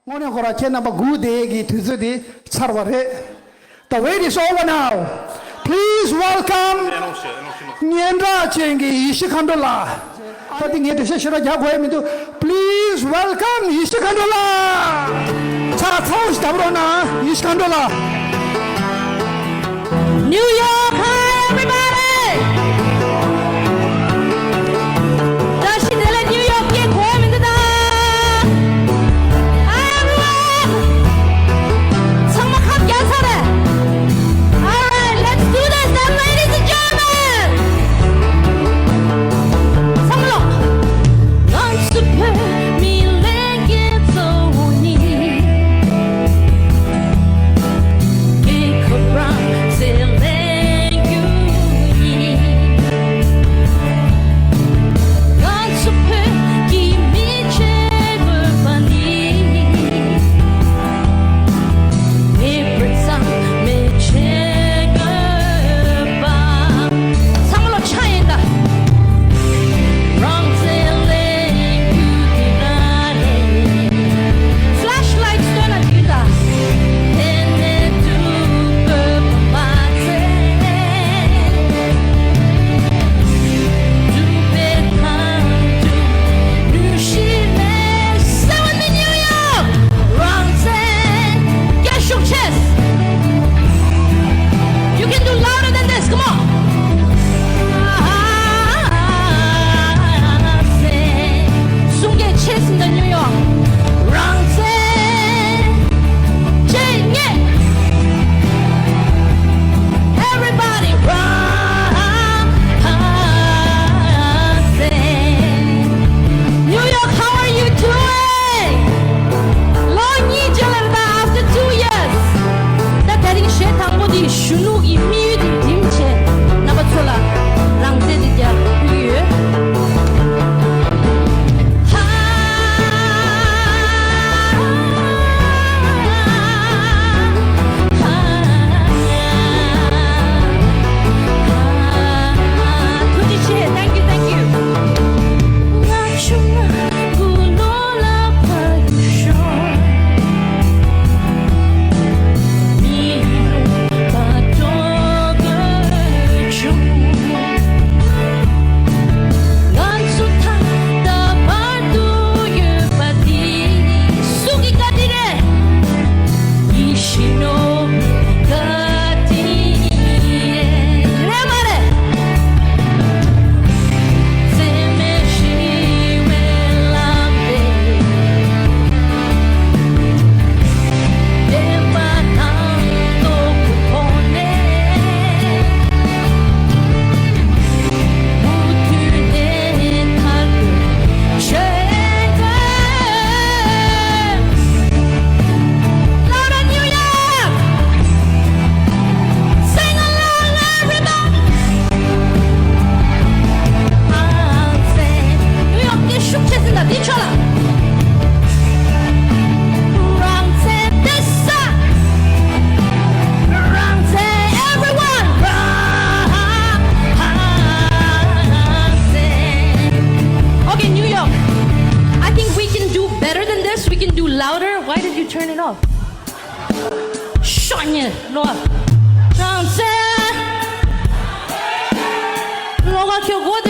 오늘 거라 제나 뭐 구대기 드즈디 차르바레. The wait is over now. Please welcome Nyendra Chengi Ishikandola. I think it is a shara jago. Please welcome Ishikandola. Chara Faust Dabrona Ishikandola. New York, hi everybody! 자신들의 뉴욕에 고맙습니다. Hi everyone! 성막합 야사래! Alright, let's do this then, ladies and gentlemen! 성록! 연습해 미래에 떠오니 기커랑 turn it off. Shine it, Lord. 너가 켜고